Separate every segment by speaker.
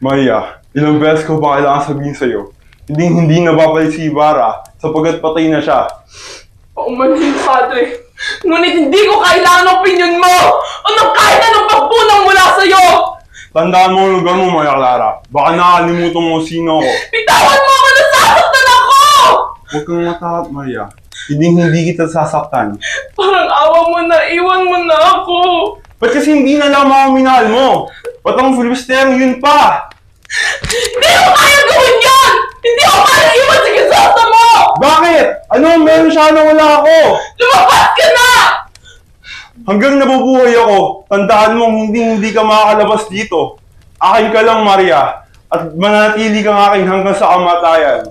Speaker 1: Maria, ilang beses ko ba kailangan sabihin sa'yo? Hindi nababalik si Ibarra sapagkat patay na siya.
Speaker 2: Paumanhin, Padre. Ngunit hindi ko kailangan ng opinyon mo o ng kahit anong pagpunang mula sa'yo!
Speaker 1: Tandaan mo ang lugar mo, Maria Clara. Baka nakalimutan mo sino ako.
Speaker 2: Bitawan mo ako! Nasasaktan ako!
Speaker 1: Huwag kang matakot, Maria. Hindi kita sasaktan.
Speaker 2: Parang awa mo na, iwan mo na ako!
Speaker 1: Ba't kasi hindi na lamang ang minahal mo? Ba't ang Filistero yun pa?
Speaker 2: Hindi ko kaya gawin yan! Hindi ako kaya iwan sa kisasa mo!
Speaker 1: Bakit? Ano ang meron siya na wala ako?
Speaker 2: Lumabas ka na!
Speaker 1: Hanggang nabubuhay ako, tandaan mong hindi ka makakalabas dito. Akin ka lang, Maria. At manatili kang akin hanggang sa kamatayan.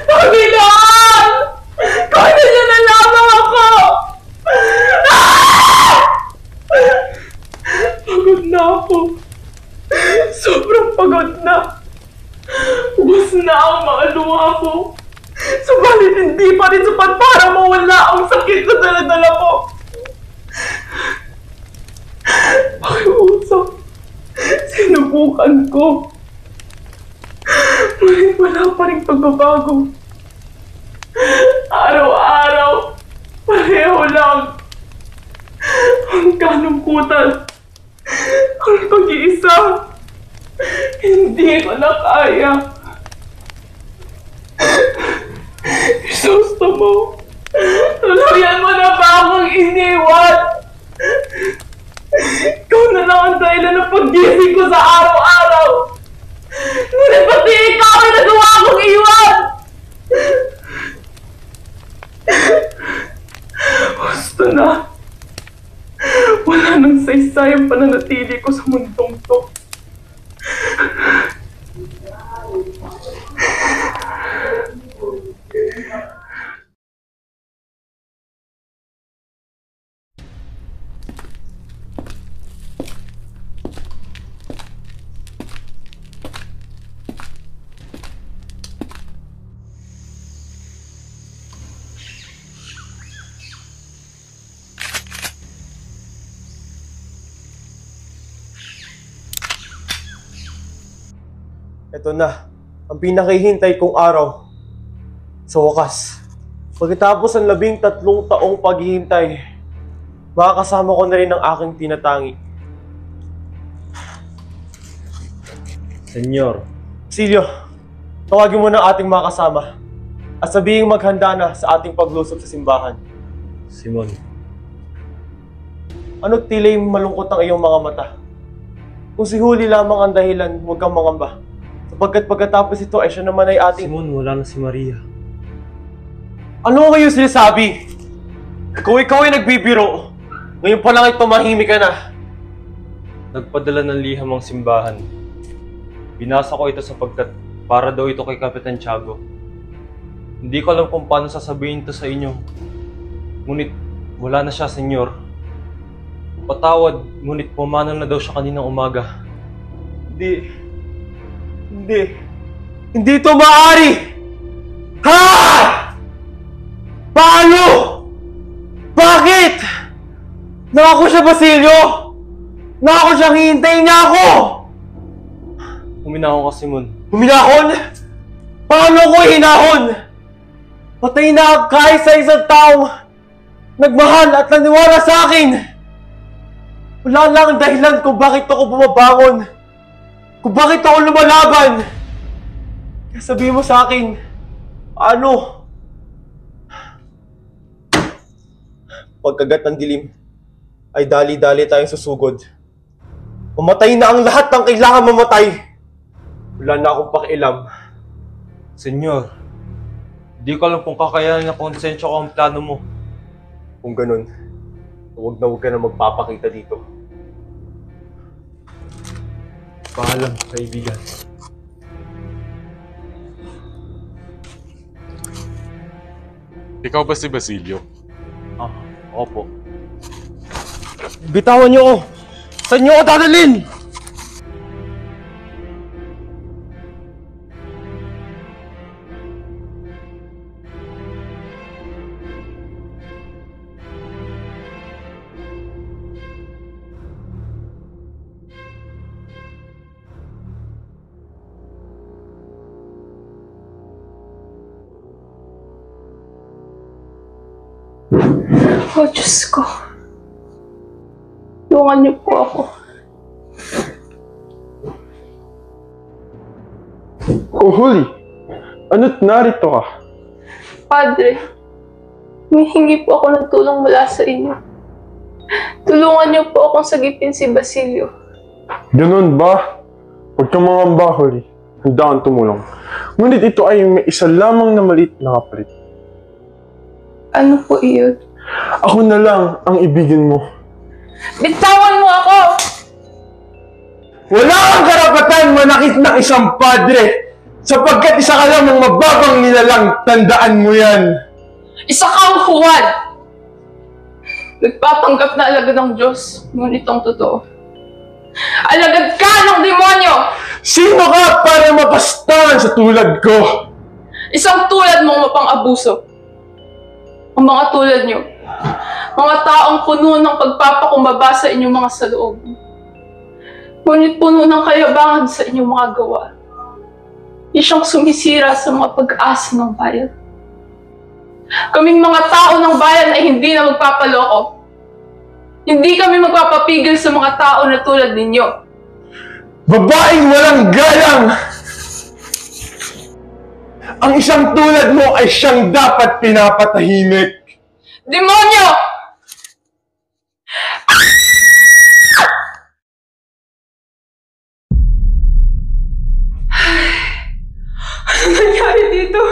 Speaker 2: Panginoon! Kaya niyo na lamang ako! Pagod na ako. Sobrang pagod na. Ubus na ang mga luha ko. Subalit hindi pa rin sapat para mawala ang sakit na dala-dala ko. Pakiusap. Sinubukan ko. Ngunit wala pa rin pagbabago. Araw-araw, pareho lang. Ang kalungkutan, ang pag-iisa, hindi ko na kaya. Isusto mo, tuluyan mo na ba akong iniwan? Ikaw na lang ang dahilan ng pag-gising ko sa araw-araw. Ngunit pati ikaw ay nagawa akong iwan! Gusto na. Wala nang saysay ang pananatili ko sa mundong to.
Speaker 3: Ito na, ang pinakahihintay kong araw. Sa wakas, pagkatapos ng 13 taong paghihintay, makakasama ko na rin ang aking tinatangi.
Speaker 4: Senyor.
Speaker 3: Silio, tawagin mo na ating mga kasama at sabihing maghanda na sa ating paglusob sa simbahan.
Speaker 4: Simon.
Speaker 3: Ano't tila'y malungkot ang iyong mga mata? Kung si Huli lamang ang dahilan, huwag kang mangamba. Sapagkat pagkatapos ito ay siya naman ay ating...
Speaker 4: Simon, wala na si Maria.
Speaker 3: Ano kayo sinasabi? Kung ikaw ay nagbibiro, ngayon pa lang ay tumahimik ka na.
Speaker 4: Nagpadala ng liham ang simbahan. Binasa ko ito sapagkat para daw ito kay Kapitan Tiago. Hindi ko alam kung paano sasabihin ito sa inyo. Ngunit wala na siya, senyor. Patawad, ngunit pumanang na daw siya kaninang umaga.
Speaker 3: Hindi ito maaari! Ha! Paano? Bakit? Nangako siya, Basilio! Nangako siyang hihintayin niya ako!
Speaker 4: Huminahon ka, Simon.
Speaker 3: Huminahon? Paano ko hinahon? Patay na ang kahit sa isang taong nagmahal at naniwala sa akin! Wala lang ang dahilan kung bakit ako bumabangon. Kung bakit ako lumalaban. Kaya sabihin mo sa akin, ano? Pagkagat ng dilim, ay dali-dali tayong susugod. Mamatay na ang lahat ng kailangan mamatay. Wala na akong pakialam.
Speaker 4: Senyor, di ko alam kung kakayanin na konsensya ko ang plano mo.
Speaker 3: Kung ganun, huwag ka na magpapakita dito.
Speaker 4: Paalam, kaibigan.
Speaker 5: Ikaw ba si Basilio?
Speaker 4: Ah, opo.
Speaker 3: Bitawan niyo ako! Saan niyo ako dadalhin?
Speaker 2: Oh, Diyos ko. Tulungan niyo po ako.
Speaker 1: Oh, Holy! Ano't narito ka?
Speaker 2: Padre, humihingi po ako ng tulong mula sa inyo. Tulungan niyo po akong sagipin si Basilio.
Speaker 1: Ganun ba? Huwag kang mangamba, Holy. Handa kang tumulong. Ngunit ito ay may isa lamang na maliit na kapalit.
Speaker 2: Ano po iyon?
Speaker 1: Ako na lang ang ibigin mo.
Speaker 2: Bitawan mo ako!
Speaker 1: Wala kang karapatan manakit ng isang padre sapagkat isa ka lamang mababang nilalang, tandaan mo yan.
Speaker 2: Isa kang huwad! Nagpapanggap na alagad ng Diyos, ngunit ang totoo. Alagad ka ng demonyo!
Speaker 1: Sino ka para mapastangan sa tulad ko?
Speaker 2: Isang tulad mong mapang-abuso. Ang mga tulad niyo, mga taong puno ng pagpapakumbaba sa inyong mga saloob. Ngunit puno ng kayabangan sa inyong mga gawa. Siyang sumisira sa mga pag-asa ng bayan. Kaming mga tao ng bayan ay hindi na magpapaloko. Hindi kami magpapapigil sa mga tao na tulad ninyo.
Speaker 1: Babaeng walang galang! Ang isang tulad mo ay siyang dapat pinapatahimik.
Speaker 2: Demonyo! Ano nangyari dito?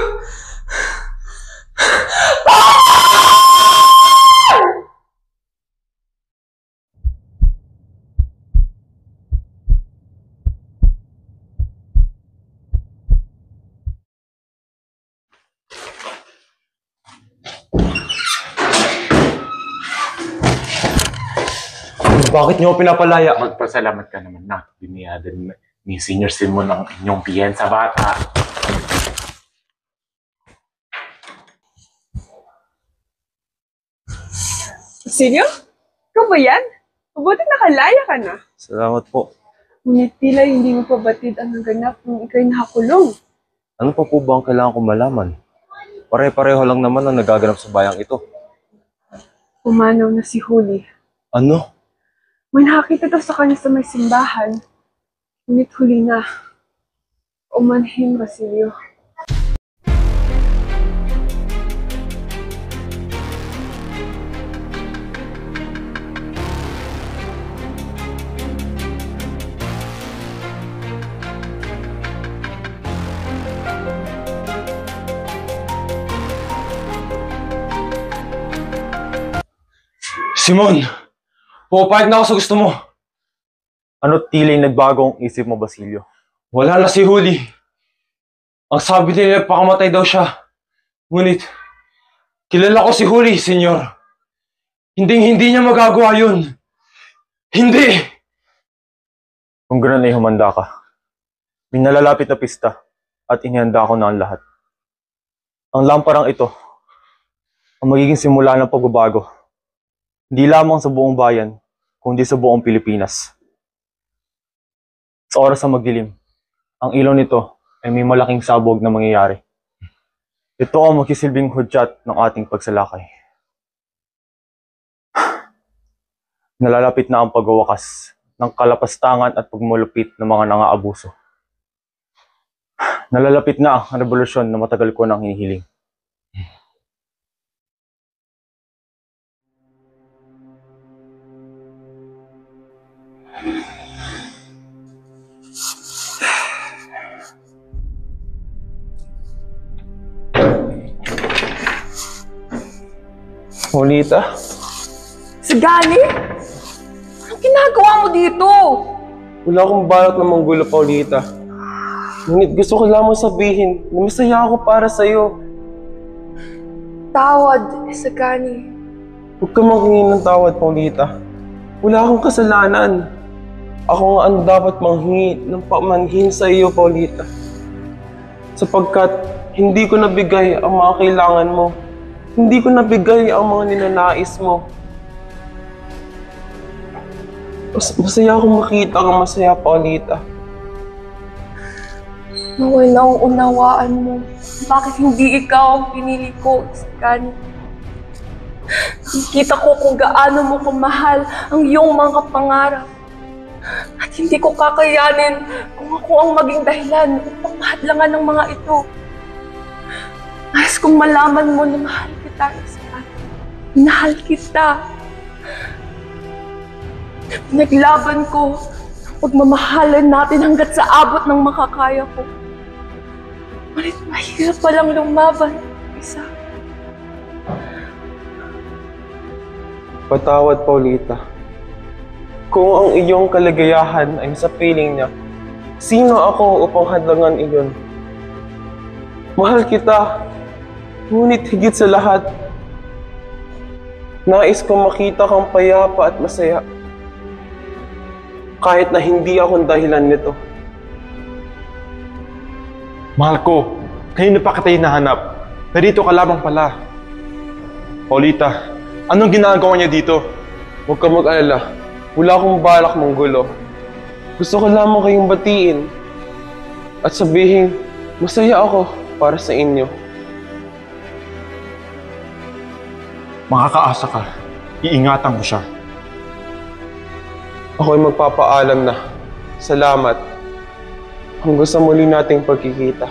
Speaker 4: Bakit niyo ako pinapalaya?
Speaker 5: Magpasalamat ka naman na biniyadan ni Senior Simon ang inyong piyen sa bata.
Speaker 6: Basilio? Ikaw ba yan? Mabuti nakalaya ka na.
Speaker 4: Salamat po.
Speaker 6: Ngunit tila hindi mo pa batid ang naganap nung ikaw'y nakakulong.
Speaker 4: Ano pa po ba ang kailangan kong malaman? Pare-pareho lang naman ang nagaganap sa bayang ito.
Speaker 6: Pumanaw na si Huli.
Speaker 4: Ano?
Speaker 6: May nakakita daw sa kanya sa may simbahan. Ngunit huli na. Umanhin, Basilio.
Speaker 4: Simon! Pupayag na ako sa gusto mo. Ano tila yung nagbago ang isip mo, Basilio? Wala na si Huli. Ang sabi nila pakamatay daw siya. Ngunit, kilala ko si Huli, senyor. Hindi niya magagawa yun. Hindi! Kung gano'n ay humanda ka. May nalalapit na pista at inihanda ko na ang lahat. Ang lamparang ito ang magiging simula ng pagbabago. Hindi lamang sa buong bayan, kundi sa buong Pilipinas. Sa oras na magdilim, ang ilaw nito ay may malaking sabog na mangyayari. Ito ang magsisilbing hudyat ng ating pagsalakay. Nalalapit na ang pagwawakas ng kalapastangan at pagmulupit ng mga nangaabuso. Nalalapit na ang revolusyon na matagal ko nang hinihiling. Paulita?
Speaker 6: Sagani? Anong ginagawa mo dito?
Speaker 3: Wala akong balak na manggulo, Paulita. Ngunit gusto ko lamang sabihin na masaya ako para sa'yo.
Speaker 6: Tawad, Sagani.
Speaker 3: Huwag ka manghingi ng tawad, Paulita. Wala akong kasalanan. Ako nga ang dapat manghingi ng pamanhin sa iyo, Paulita. Sapagkat hindi ko nabigay ang mga kailangan mo. Hindi ko nabigay ang mga ninanais mo. Masaya akong makita kang masaya, Paulita.
Speaker 6: Nawala ang unawaan mo. Bakit hindi ikaw ang pinili ko, Sagani?
Speaker 2: Nakikita ko kung gaano mo kamahal ang iyong mga pangarap. At hindi ko kakayanin kung ako ang maging dahilan upang mahadlangan ng mga ito. Nais kong malaman mo na mahal kita, Isabel. Mahal kita. Naglaban ko ang pagmamahalan natin hanggat sa abot ng makakaya ko. Ngunit mahirap palang lumaban, Isa.
Speaker 3: Patawad, Paulita. Kung ang iyong kaligayahan ay sa piling niya, sino ako upang hadlangan iyon? Mahal kita, ngunit higit sa lahat, nais kong makita kang payapa at masaya. Kahit na hindi akong dahilan nito.
Speaker 1: Mahal ko, kanina pa kita hinahanap. Narito ka lamang pala. Paulita, anong ginagawa niya dito?
Speaker 3: Huwag ka mag-alala. Wala akong balak manggulo. Gusto ko lamang kayong batiin at sabihin, masaya ako para sa inyo.
Speaker 1: Makakaasa ka. Iingatan ko siya.
Speaker 3: Ako'y magpapaalam na. Salamat. Hanggang sa muli nating pagkikita.